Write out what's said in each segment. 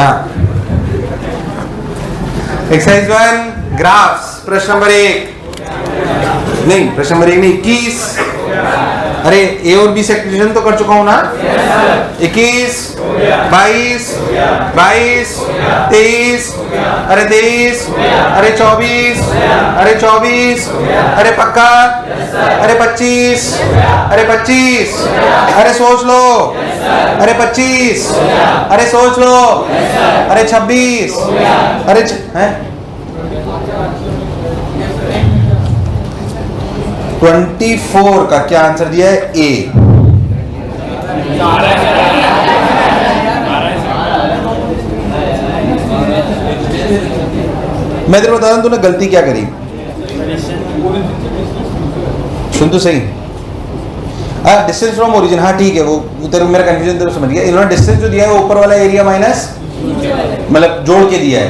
हाँ, exercise 1 graphs, प्रश्न number 1 नहीं, प्रश्न नंबर 1 नहीं, 21। अरे ए और बी से एक्सक्लूजन तो कर चुका हूं ना। 21, 22, 22, 23, अरे 23, अरे 24, अरे 24, अरे पक्का, अरे 25, अरे 25, अरे सोच लो, अरे 25, अरे सोच लो, अरे 26, अरे हैं 24 का क्या आंसर दिया है? ए। मैं तेरे को बता रहा हूं तूने गलती क्या करी। सुन तो सही। डिस्टेंस फ्रॉम ओरिजिन, हाँ ठीक है, वो तेरे मेरा कंफ्यूजन तेरे समझ गया। इन्होंने डिस्टेंस जो दिया है वो ऊपर वाला एरिया माइनस मतलब जोड़ के दिया है।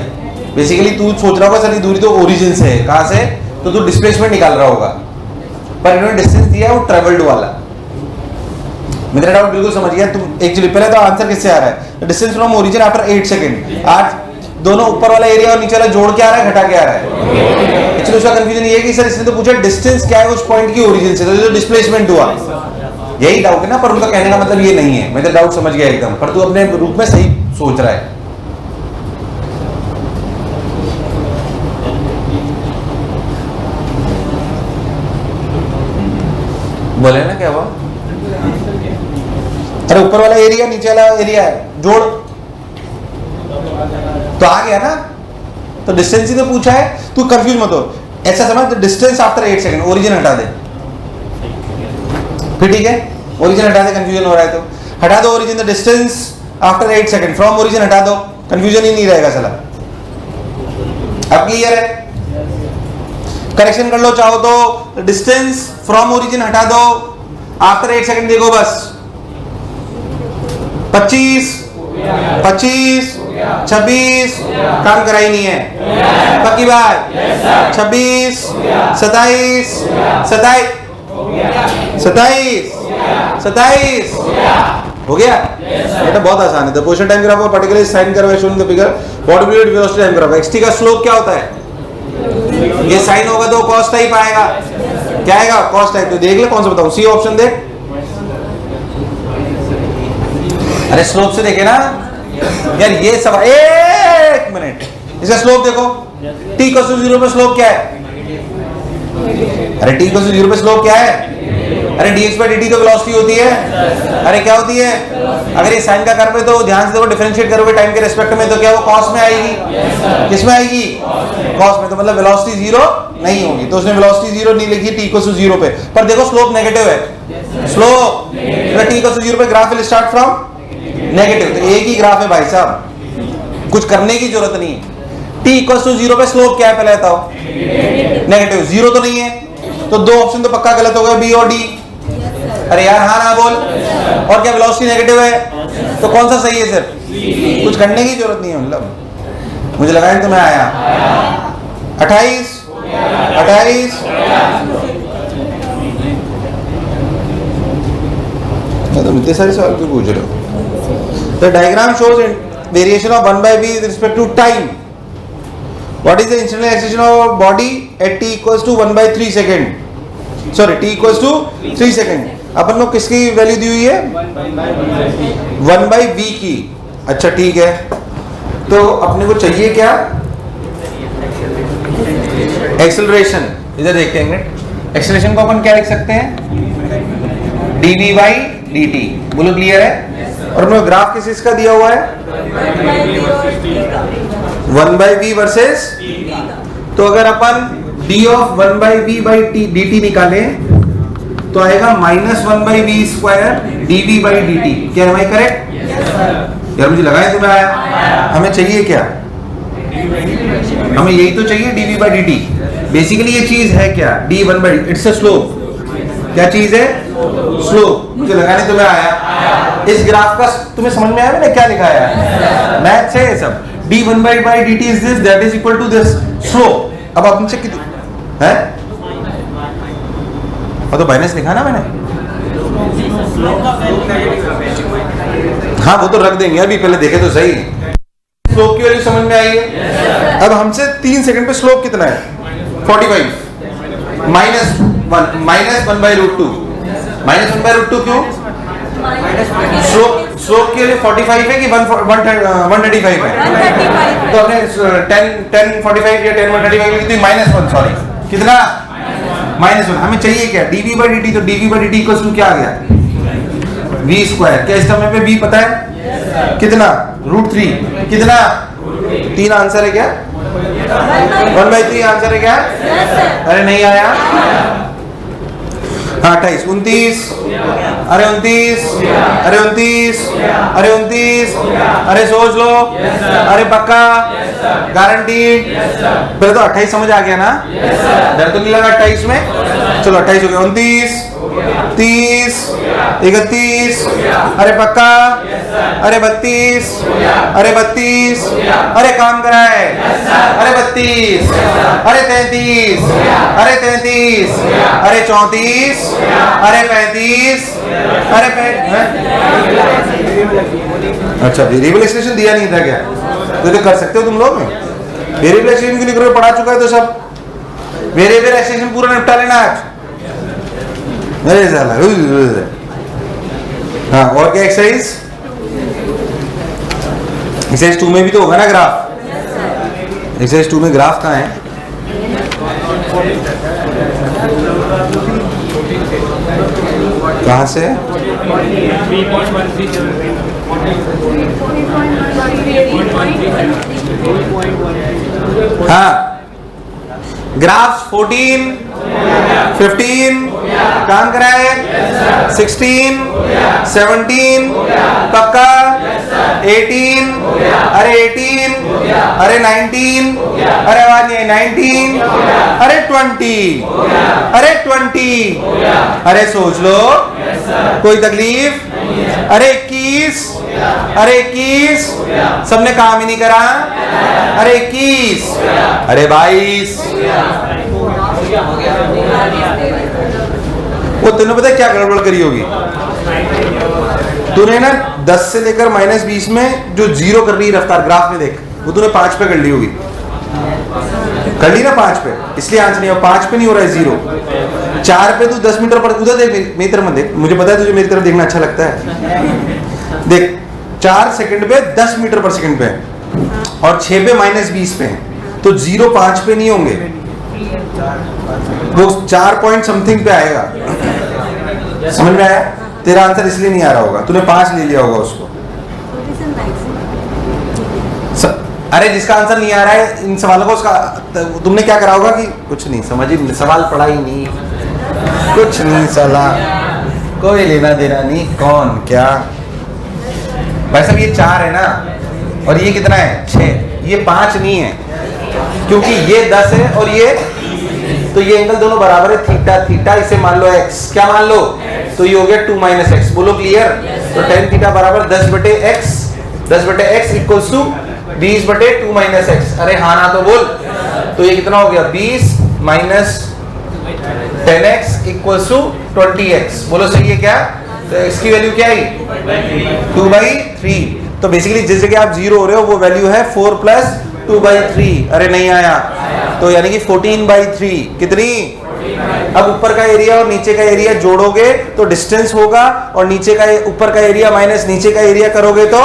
बेसिकली तू सोच रहा होगा सर ये दूरी तो ओरिजिन से है, कहां से? तो तू डिस्प्लेसमेंट निकाल रहा होगा, पर इन्होंने डिस्टेंस दिया है वो ट्रेवल्ड वाला। मेरा डाउट बिल्कुल समझ गया। तुम एक्चुअली पहले तो आंसर किससे आ रहा है? Distance from origin after 8 second. आज दोनों ऊपर वाला एरिया और नीचे वाला जोड़ के आ रहा है, घटा के आ रहा है। एक्चुअली उसका कंफ्यूजन ये है कि सर इसने तो पूछा डिस्टेंस क्या है उस पॉइंट की ओरिजिन से, तो जो डिस्प्लेसमेंट हुआ, यही डाउट है ना। पर उनका कहने का मतलब ये नहीं है। मैं तो डाउट समझ गया एकदम, पर तू अपने रूप में सही सोच रहा है। बोले ना क्या हुआ? अरे ऊपर वाला एरिया नीचे वाला एरिया है, जोड़ तो आ गया ना। तो डिस्टेंस ही तो पूछा है, तू कंफ्यूज मत हो। ऐसा समझ डिस्टेंस आफ्टर 8 सेकंड, ओरिजिन हटा दे, फिर ठीक है। ओरिजिन हटा दे, कंफ्यूजन हो रहा है तो हटा दो origin. The distance after 8 second from origin हटा दो, कंफ्यूजन ही नहीं रहेगा साला। अब क्लियर है? करेक्शन कर लो चाहो तो, डिस्टेंस फ्रॉम ओरिजिन हटा दो, आफ्टर 8 सेकंड देखो बस। 25, 25, 26, काम करा ही नहीं है, पक्की बात। 26, 27, 27, 27 हो गया। बेटा बहुत आसान है। The position time graph of particular sine curve showing the figure what will be velocity time graph. X t का स्लोप क्या होता है? ये साइन होगा तो कॉस टाइप आएगा। क्या आएगा? Cos type. तो देख ले कौन सा बताऊं, सी ऑप्शन देख। अरे स्लोप से देखे ना यार, ये सब। एक मिनट, इसका स्लोप देखो। t इक्वल टू 0 पे स्लोप क्या है? अरे t इक्वल टू 0 पे स्लोप क्या है? अरे dx by dt तो वेलोसिटी होती है। अरे क्या होती है? अगर ये साइन का कर्व है तो ध्यान से देखो, डिफरेंशिएट करोगे टाइम के रिस्पेक्ट में तो क्या वो कॉस में आएगी? किस में आएगी? कॉस में। तो मतलब वेलोसिटी 0 नहीं होगी, तो उसने वेलोसिटी 0 नहीं लिखी t इक्वल टू 0 पे। पर देखो स्लोप नेगेटिव है। स्लोप t इक्वल टू 0 पे graph will start from negative. तो एक ही ग्राफ है भाई साहब, कुछ करने की जरूरत नहीं है। t इक्वल टू 0 पे स्लोप क्या है पहले बताओ? नेगेटिव। 0 तो नहीं है, तो दो ऑप्शन तो पक्का गलत हो गए, बी और डी। अरे यार हाँ ना बोल। और क्या वेलोसिटी नेगेटिव है, तो कौन सा सही है? सर कुछ करने की जरूरत नहीं है। मतलब मुझे लगा तुम्हें आया। 28, 28, तुम इतने सारे सवाल क्यों पूछ रहे हो? The diagram shows variation of 1 by v with respect to time. What is the instantaneous acceleration of body at t equals to 1 by 3 second? Sorry, t equals to 3 second. अपन को किसकी वैल्यू दी हुई है? 1 by v की। अच्छा ठीक है, तो अपने को चाहिए क्या? एक्सेलरेशन। इधर देखते हैं। एक्सेलरेशन को अपन क्या लिख सकते हैं? dv by dt। बोलो क्लियर है? और अपने ग्राफ किस का दिया हुआ है? 1 by v वर्सेस। तो अगर अपन d of 1 by v by dt निकालें तो आएगा -1 by v square dv by dt। क्या है करेक्ट? यार मुझे लगा है तुम्हें आया। हमें चाहिए क्या? हमें यही तो चाहिए, dv by dt। बेसिकली ये चीज है क्या? d1 by it's a slope. क्या चीज है? स्लोप। मुझे लगा नहीं तुम्हें आया। इस ग्राफ का तुम्हें समझ में आया मैंने क्या लिखा है? मैथ्स है ये सब। d1 by dt is this, that is equal to this slope। अब आप नीचे कितनी है? और तो माइनस लिखा ना मैंने। हाँ वो तो रख देंगे, अभी पहले देखे तो सही। में आई है? अब हमसे 3 सेकंड पे स्लोप कितना है? 45 -1/√2 -1/√2 क्यों? स्लोप के लिए 45 है कि 135 है? 135 तो हमने 1045 या 10/135 लिखी थी -1, सॉरी कितना? -1। हमें चाहिए क्या? dv/dt, तो dv/dt इक्वल्स टू क्या आ गया? v²। क्या इस समय पे v पता है? कितना? √3 कितना? 3 आंसर है क्या? 1/3 आंसर है क्या? अरे नहीं आया। हाँ 28 29 अरे 29 अरे 29 अरे 29 अरे सोच लो अरे पक्का गारंटी। पहले तो 28 समझ आ गया ना? डर तो नहीं लगा 28 में? चलो 28 हो गया। 29 30 31 अरे पक्का अरे 32 अरे 32 अरे काम कराए अरे 32 अरे 33 अरे 33 अरे 34 अरे 35 अरे अच्छा वेरिएबल एक्सप्रेशन दिया नहीं था क्या? तो कर सकते हो तुम लोग। वेरिएबल एक्सप्रेशन क्यों नहीं करोगे? पढ़ा चुका है तो सब वेरिएबल एक्सप्रेशन पूरा निपटा लेना आज। अरे साला हाँ और क्या एक्सरसाइज? एक्सरसाइज 2 में भी तो होगा ना ग्राफ? एक्सरसाइज 2 में ग्राफ कहाँ है? कहाँ से? हाँ ग्राफ 14 15 काम कराए 16 17 पक्का 18 अरे 18 अरे 19 अरे आवाज नहीं 19 अरे 20 अरे 20 अरे सोच लो कोई तकलीफ? अरे 21 अरे 21 सबने काम ही नहीं करा। अरे 21 अरे 22 वो तूने पता क्या गड़बड़ करी होगी? तूने ना 10 से लेकर -20 में जो 0 कर रही है रफ्तार ग्राफ में देख, वो तूने 5 पे कर ली होगी। कर ली ना 5 पे, इसलिए आंसर नहीं हो। 5 पे नहीं हो रहा है 0। 4 पे तू 10 मीटर पर उधर देख, मेरी तरफ मत देख, मुझे पता है तुझे मेरी तरफ देखना अच्छा लगता है। देख 4 सेकंड पे 10 मीटर पर सेकंड पे और 6 पे -20 पे है, तो 0 5 पे नहीं होंगे, वो 4 पॉइंट समथिंग पे आएगा। समझ में आया? तेरा आंसर इसलिए नहीं आ रहा होगा, तूने 5 ले लिया होगा उसको। अरे जिसका आंसर नहीं आ रहा है इन सवालों को, उसका तुमने क्या करा होगा कि कुछ नहीं समझ ही, सवाल पढ़ा ही नहीं, कुछ नहीं साला, कोई लेना देना नहीं, कौन क्या। भाई साहब ये 4 है ना, और ये कितना है 6, ये 5 नहीं है क्योंकि ये 10 है और ये, तो ये एंगल दोनों बराबर है, थीटा थीटा, इसे मान लो x, क्या मान लो? तो ये हो गया 2 - x, बोलो क्लियर। तो tan थीटा बराबर 10/x, 10/x equals to 20/2 - x। अरे हाँ ना तो बोल। तो ये कितना हो गया 20 - 10x इक्वल्स टू 20x, बोलो सही है क्या? तो x की वैल्यू क्या आई? 2/3। तो बेसिकली जिस जगह आप 0 हो रहे हो वो वैल्यू है 4 + 2/3। अरे नहीं आया, तो यानी कि 14/3 कितनी? अब ऊपर का एरिया और नीचे का एरिया जोड़ोगे तो डिस्टेंस होगा, और नीचे का ऊपर का एरिया माइनस नीचे का एरिया करोगे तो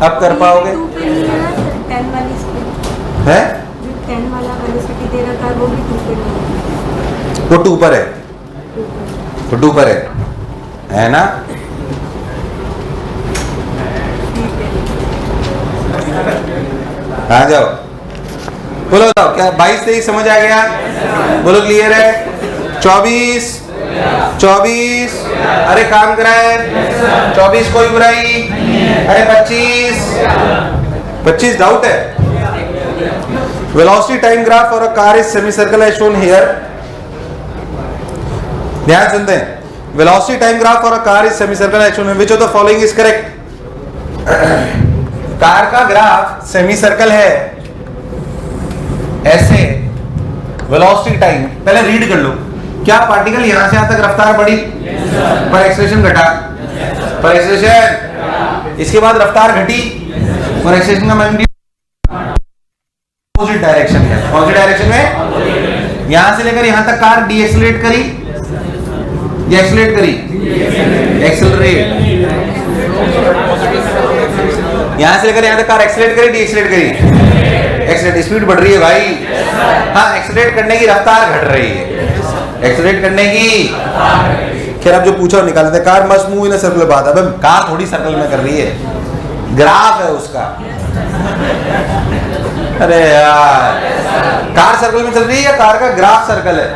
अब कर पाओगे? है 10 वाला वेलोसिटी दे रखा है वो भी 2 पे नहीं है, वो 2 पर है, वो 2 पर है ना? आ जाओ, बोलो बताओ क्या 22 23 समझ आ गया? बोलो क्लियर है? 24 24 अरे काम कराए 24 कोई बुराई? अरे 25 डाउट है? Velocity time graph for a car is semi circle as shown here. ध्यान सुनते हैं, velocity time graph for a car is semi circle as shown, which of the following is correct? Car का graph semi circle है ऐसे, velocity time पहले read कर लो। क्या particle यहां से यहां तक रफ्तार बढ़ी? पर एक्सेलरेशन घटा, पर एक्सेलरेशन, इसके बाद रफ्तार घटी, पर एक्सेलरेशन का मैग्नीट्यूड डायरेक्शन में। कौन सी डायरेक्शन में? यहां से लेकर यहां तक कार डीएक्सेलरेट करी या एक्सेलरेट करी? एक्सेलरेट। यहां से लेकर यहां तक कार एक्सेलरेट करी डीएक्सेलरेट करी? एक्सेलरेट। स्पीड बढ़ रही है भाई। हाँ, एक्सेलरेट करने की रफ्तार घट रही है। एक्सेलरेट करने की। खैर अब जो पूछा और निकाल देते। Car must move in a circular path. अब कार थोड़ी सर्कल में कर रही है, ग्राफ है उसका। अरे यार, कार सर्कल में चल रही है या कार का ग्राफ सर्कल है?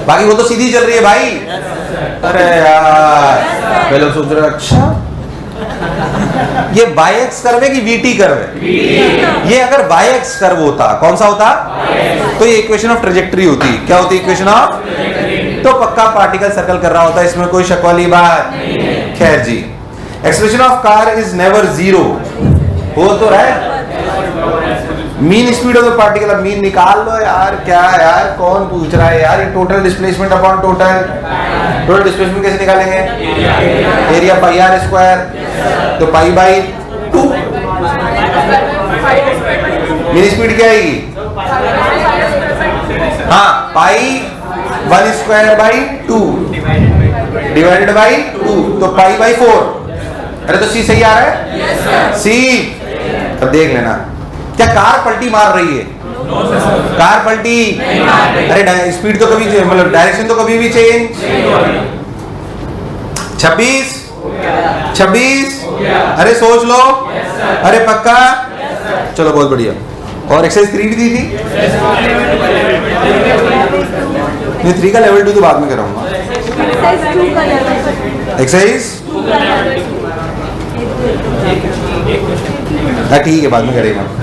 बाकी वो तो सीधी चल रही है भाई। अरे यार, पहले सोच रहे अच्छा ये बायएक्स कर्व है कि वीटी कर्व है? ये अगर बायएक्स कर्व होता, कौन सा होता? तो ये इक्वेशन ऑफ ट्रेजेक्टरी होती। क्या होती इक्वेशन ऑफ? तो पक्का पार्टिकल सर्कल कर रहा होता, इसमें कोई शक वाली बात। खैर जी, acceleration of car is never zero. हो तो रहा है mean speed of the particle. अब मीन निकाल लो यार। क्या यार, कौन पूछ रहा है यार? ये total displacement upon total displacement कैसे निकालेंगे? एरिया पाई आर स्क्वायर, तो पाई बाई 2। मीन स्पीड क्या आएगी? हाँ, पाई 1 स्क्वायर बाई 2 डिवाइडेड बाई 2, तो पाई बाई 4। अरे तो सी सही आ रहा है? सी। अब देख लेना, क्या कार पलटी मार रही है? कार पलटी। अरे स्पीड तो कभी, मतलब डायरेक्शन तो कभी भी चेंज। 26। अरे सोच लो। अरे पक्का? चलो बहुत बढ़िया। और एक्सरसाइज 3 भी दी थी? नहीं, 3 का लेवल 2 तो बाद में कराऊंगा। एक्सरसाइज ठीक है, बाद में करेगा।